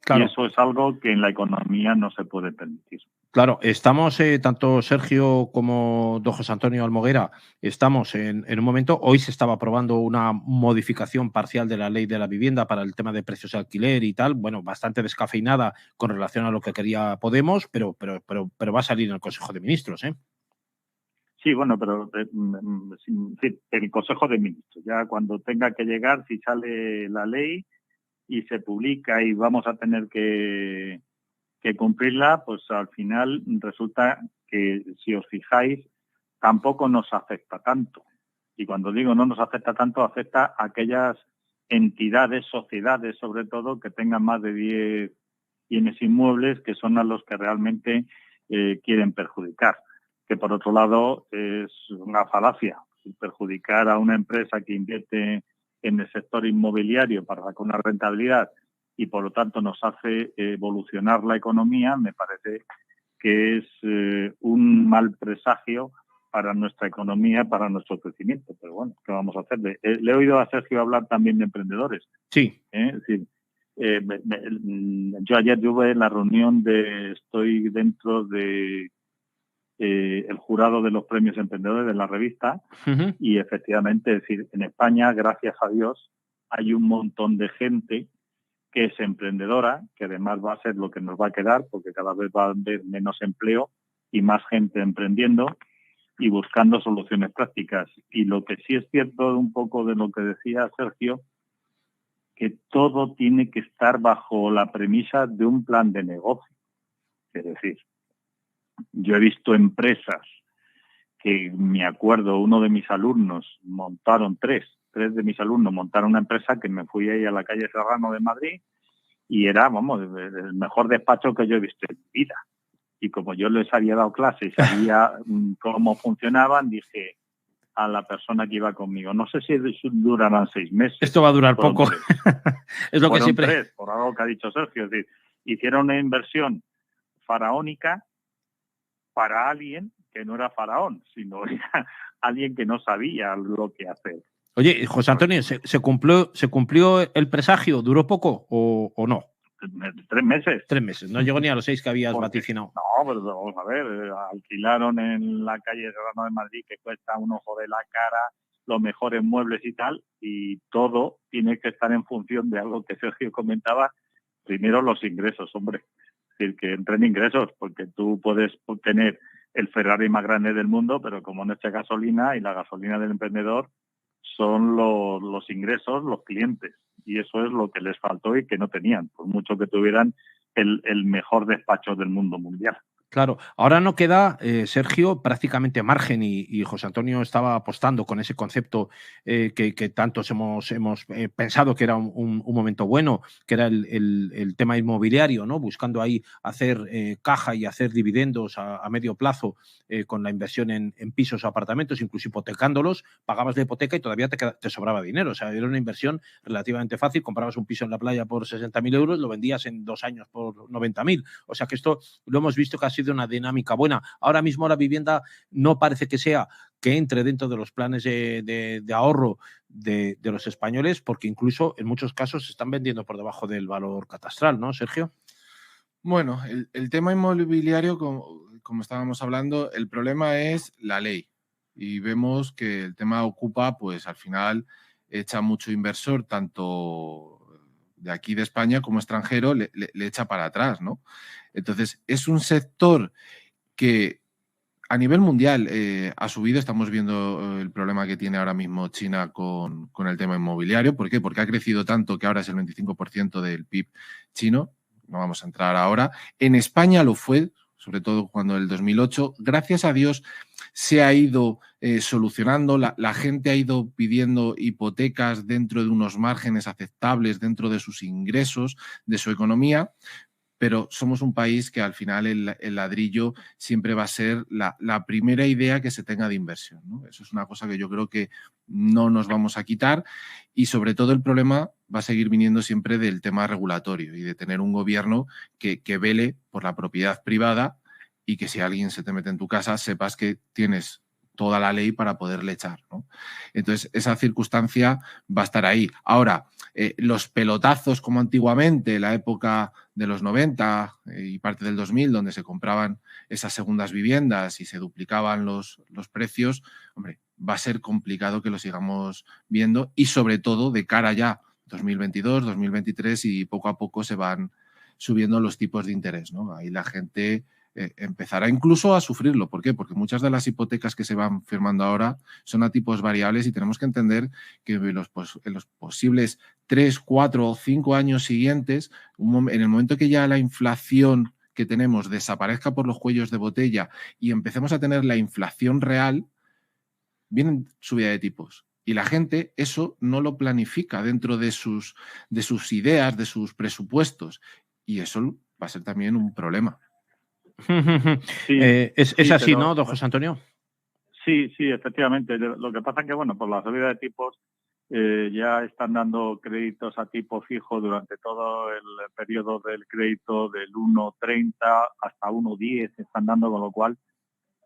Claro. Y eso es algo que en la economía no se puede permitir. Claro, estamos, tanto Sergio como don José Antonio Almoguera, estamos en un momento, hoy se estaba aprobando una modificación parcial de la ley de la vivienda para el tema de precios de alquiler y tal, bueno, bastante descafeinada con relación a lo que quería Podemos, pero va a salir en el Consejo de Ministros, ¿eh? Sí, bueno, pero sí, el Consejo de Ministros, ya cuando tenga que llegar, si sale la ley y se publica y vamos a tener que cumplirla, pues al final resulta que, si os fijáis, tampoco nos afecta tanto. Y cuando digo no nos afecta tanto, afecta a aquellas entidades, sociedades sobre todo, que tengan más de 10 bienes inmuebles, que son a los que realmente quieren perjudicar. Que por otro lado es una falacia. Perjudicar a una empresa que invierte en el sector inmobiliario para sacar una rentabilidad y por lo tanto nos hace evolucionar la economía, me parece que es un mal presagio para nuestra economía, para nuestro crecimiento. Pero bueno, ¿qué vamos a hacer? Le he oído a Sergio hablar también de emprendedores. Sí. Es decir, yo ayer tuve la reunión estoy dentro de el jurado de los premios emprendedores de la revista, y efectivamente, es decir, en España, gracias a Dios, hay un montón de gente que es emprendedora, que además va a ser lo que nos va a quedar, porque cada vez va a haber menos empleo y más gente emprendiendo y buscando soluciones prácticas. Y lo que sí es cierto, un poco de lo que decía Sergio, que todo tiene que estar bajo la premisa de un plan de negocio. Es decir, yo he visto empresas que, me acuerdo, uno de mis alumnos montaron tres de mis alumnos montaron una empresa, que me fui ahí a la calle Serrano de Madrid, y era, vamos, el mejor despacho que yo he visto en mi vida. Y como yo les había dado clase y sabía cómo funcionaban, dije a la persona que iba conmigo, no sé si durarán 6 meses. Esto va a durar poco. Es lo que siempre... 3, por algo que ha dicho Sergio. Es decir, hicieron una inversión faraónica para alguien que no era faraón, sino era alguien que no sabía lo que hacer. Oye, José Antonio, ¿se cumplió el presagio? ¿Duró poco o no? 3 meses. 3 meses. No llegó ni a los 6 que habías vaticinado. No, pero vamos a ver. Alquilaron en la calle Serrano de Madrid, que cuesta un ojo de la cara, los mejores muebles y tal, y todo tiene que estar en función de algo que Sergio comentaba. Primero, los ingresos, hombre. Es decir, que entren ingresos, porque tú puedes tener el Ferrari más grande del mundo, pero como no echa gasolina, y la gasolina del emprendedor son los ingresos, los clientes, y eso es lo que les faltó y que no tenían, por mucho que tuvieran el mejor despacho del mundo mundial. Claro, ahora no queda, Sergio, prácticamente margen, y José Antonio estaba apostando con ese concepto que tantos hemos pensado que era un momento bueno, que era el tema inmobiliario, ¿no? Buscando ahí hacer caja y hacer dividendos a medio plazo con la inversión en pisos o apartamentos, incluso hipotecándolos, pagabas la hipoteca y todavía te sobraba dinero. O sea, era una inversión relativamente fácil, comprabas un piso en la playa por 60.000 euros, lo vendías en 2 años por 90.000. O sea que esto lo hemos visto que ha sido una dinámica buena. Ahora mismo la vivienda no parece que sea que entre dentro de los planes de ahorro de los españoles, porque incluso en muchos casos se están vendiendo por debajo del valor catastral, ¿no, Sergio? Bueno, el tema inmobiliario, como estábamos hablando, el problema es la ley. Y vemos que el tema Ocupa, pues al final echa mucho inversor, tanto de aquí de España como extranjero, le echa para atrás, ¿no? Entonces, es un sector que a nivel mundial ha subido. Estamos viendo el problema que tiene ahora mismo China con el tema inmobiliario. ¿Por qué? Porque ha crecido tanto que ahora es el 25% del PIB chino. No vamos a entrar ahora. En España lo fue, sobre todo cuando en el 2008. Gracias a Dios se ha ido solucionando. La gente ha ido pidiendo hipotecas dentro de unos márgenes aceptables, dentro de sus ingresos, de su economía. Pero somos un país que al final el ladrillo siempre va a ser la primera idea que se tenga de inversión, ¿no? Eso es una cosa que yo creo que no nos vamos a quitar, y sobre todo el problema va a seguir viniendo siempre del tema regulatorio y de tener un gobierno que vele por la propiedad privada, y que si alguien se te mete en tu casa sepas que tienes toda la ley para poderle echar, ¿no? Entonces, esa circunstancia va a estar ahí. Ahora, los pelotazos como antiguamente, la época de los 90 y parte del 2000, donde se compraban esas segundas viviendas y se duplicaban los precios, hombre, va a ser complicado que lo sigamos viendo, y sobre todo de cara ya 2022, 2023, y poco a poco se van subiendo los tipos de interés, ¿no? Ahí la gente empezará incluso a sufrirlo. ¿Por qué? Porque muchas de las hipotecas que se van firmando ahora son a tipos variables, y tenemos que entender que en los posibles 3, 4 o 5 años siguientes, en el momento que ya la inflación que tenemos desaparezca por los cuellos de botella y empecemos a tener la inflación real, vienen subida de tipos. Y la gente eso no lo planifica dentro de sus ideas, de sus presupuestos. Y eso va a ser también un problema. Sí, es así, pero, ¿no, don José Antonio? Sí, efectivamente. Lo que pasa es que, bueno, por la subida de tipos ya están dando créditos a tipo fijo durante todo el periodo del crédito, del 1,30 hasta 1,10 están dando, con lo cual,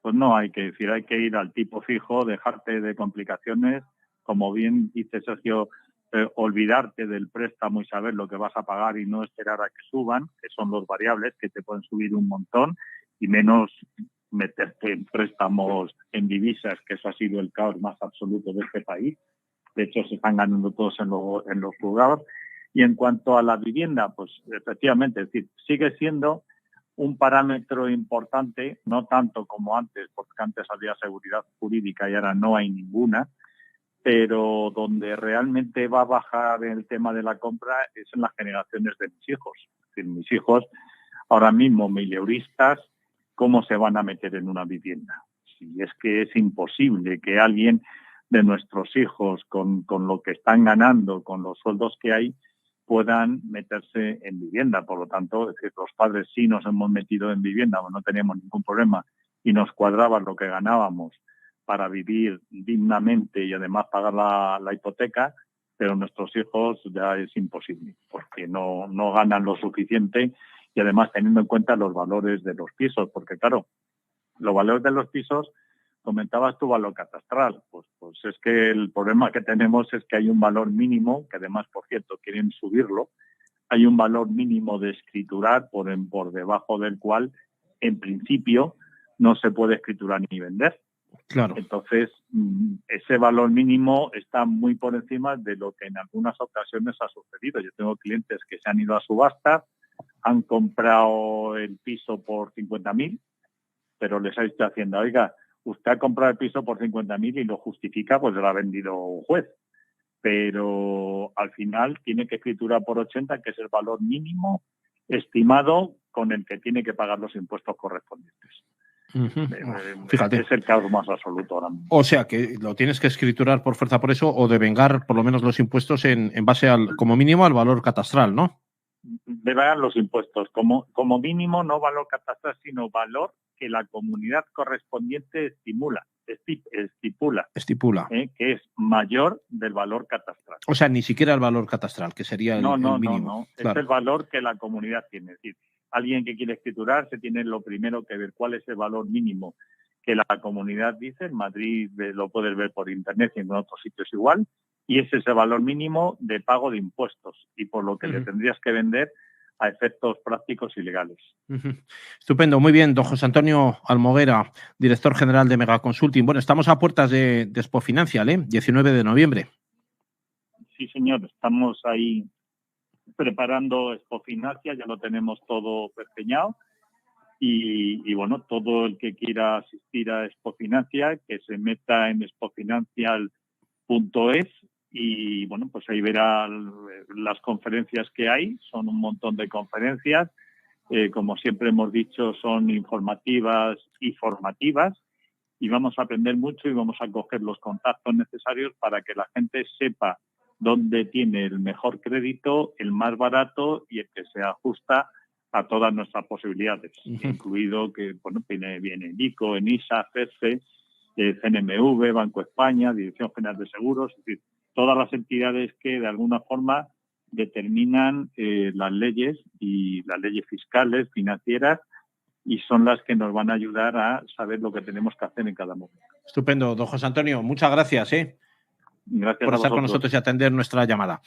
pues no hay que decir, hay que ir al tipo fijo, dejarte de complicaciones, como bien dice Sergio, olvidarte del préstamo y saber lo que vas a pagar y no esperar a que suban, que son los variables que te pueden subir un montón, y menos meterte en préstamos en divisas, que eso ha sido el caos más absoluto de este país. De hecho, se están ganando todos en los juzgados. Y en cuanto a la vivienda, pues efectivamente, es decir, sigue siendo un parámetro importante, no tanto como antes, porque antes había seguridad jurídica y ahora no hay ninguna, pero donde realmente va a bajar el tema de la compra es en las generaciones de mis hijos. Es decir, mis hijos, ahora mismo mileuristas, ¿cómo se van a meter en una vivienda? Si es que es imposible que alguien de nuestros hijos, con lo que están ganando, con los sueldos que hay, puedan meterse en vivienda. Por lo tanto, es que los padres sí nos hemos metido en vivienda, no teníamos ningún problema y nos cuadraba lo que ganábamos para vivir dignamente y además pagar la hipoteca, pero nuestros hijos ya es imposible porque no ganan lo suficiente, y además teniendo en cuenta los valores de los pisos, porque claro, los valores de los pisos, comentabas tu valor catastral, pues es que el problema que tenemos es que hay un valor mínimo, que además, por cierto, quieren subirlo, hay un valor mínimo de escriturar por debajo del cual, en principio, no se puede escriturar ni vender. Claro. Entonces, ese valor mínimo está muy por encima de lo que en algunas ocasiones ha sucedido. Yo tengo clientes que se han ido a subasta, han comprado el piso por 50.000, pero les ha dicho Hacienda, oiga, usted ha comprado el piso por 50.000 y lo justifica, pues lo ha vendido un juez. Pero al final tiene que escriturar por 80, que es el valor mínimo estimado con el que tiene que pagar los impuestos correspondientes. Fíjate. Es el caos más absoluto ahora mismo. O sea que lo tienes que escriturar por fuerza por eso, o devengar por lo menos los impuestos en base al, como mínimo, al valor catastral, ¿no? Devengan los impuestos como mínimo, no valor catastral, sino valor que la comunidad correspondiente estipula, que es mayor del valor catastral. O sea, ni siquiera el valor catastral, que sería el mínimo. No. Claro. Es el valor que la comunidad tiene. Es decir, alguien que quiere escriturar se tiene lo primero que ver cuál es el valor mínimo que la comunidad dice. En Madrid lo puedes ver por internet y en otros sitios igual, y ese es el valor mínimo de pago de impuestos y por lo que le tendrías que vender a efectos prácticos y legales. Estupendo, muy bien, don José Antonio Almoguera, director general de Mega Consulting. Bueno, estamos a puertas de Expo Financial, 19 de noviembre. Sí, señor, estamos ahí preparando Expo Financial, ya lo tenemos todo pergeñado. Y bueno, todo el que quiera asistir a Expo Financial, que se meta en expofinancial.es y bueno, pues ahí verá las conferencias que hay. Son un montón de conferencias. Como siempre hemos dicho, son informativas y formativas y vamos a aprender mucho y vamos a coger los contactos necesarios para que la gente sepa dónde tiene el mejor crédito, el más barato y el que se ajusta a todas nuestras posibilidades, incluido que bueno viene ICO, ENISA, CERCE, CNMV, Banco España, Dirección General de Seguros, es decir, todas las entidades que de alguna forma determinan las leyes y las leyes fiscales, financieras, y son las que nos van a ayudar a saber lo que tenemos que hacer en cada momento. Estupendo, don José Antonio, muchas gracias Gracias por estar con nosotros y atender nuestra llamada.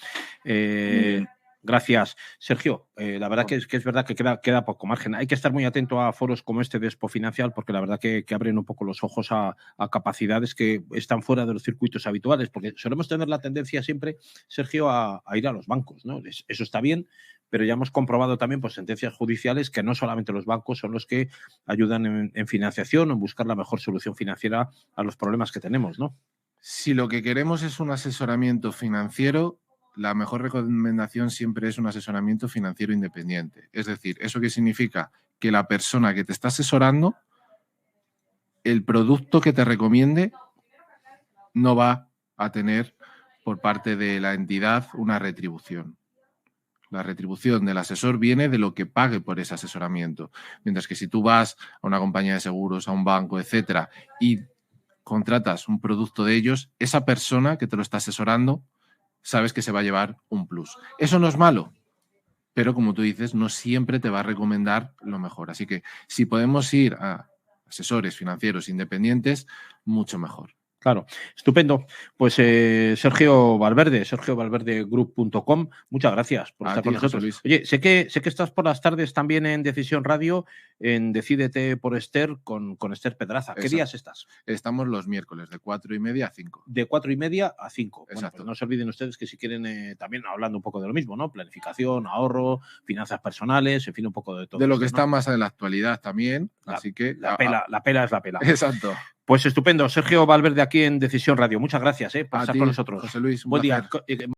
Gracias, Sergio. La verdad que es verdad que queda poco margen. Hay que estar muy atento a foros como este de Expo Financial porque la verdad que abren un poco los ojos a capacidades que están fuera de los circuitos habituales, porque solemos tener la tendencia siempre, Sergio, a ir a los bancos, ¿no? Eso está bien, pero ya hemos comprobado también por sentencias judiciales que no solamente los bancos son los que ayudan en financiación o en buscar la mejor solución financiera a los problemas que tenemos, ¿no? Si lo que queremos es un asesoramiento financiero, la mejor recomendación siempre es un asesoramiento financiero independiente. Es decir, ¿eso qué significa? Que la persona que te está asesorando, el producto que te recomiende no va a tener por parte de la entidad una retribución. La retribución del asesor viene de lo que pague por ese asesoramiento. Mientras que si tú vas a una compañía de seguros, a un banco, etcétera, y contratas un producto de ellos, esa persona que te lo está asesorando sabes que se va a llevar un plus. Eso no es malo, pero como tú dices, no siempre te va a recomendar lo mejor. Así que si podemos ir a asesores financieros independientes, mucho mejor. Claro, estupendo. Pues Sergio Valverde, sergiovalverdegroup.com, muchas gracias por estar con nosotros. Luis. Oye, sé que estás por las tardes también en Decisión Radio, en Decídete por Esther, con Esther Pedraza. ¿Qué días estás? Estamos los miércoles, de 4:30 a 5. De 4:30 a 5. Exacto. Bueno, pues no se olviden ustedes que si quieren, también hablando un poco de lo mismo, ¿no? Planificación, ahorro, finanzas personales, en fin, un poco de todo. De lo que está más en la actualidad también, así que... La pela es la pela. Exacto. Pues estupendo. Sergio Valverde aquí en Decisión Radio. Muchas gracias por estar con nosotros. José Luis, un buen placer. día.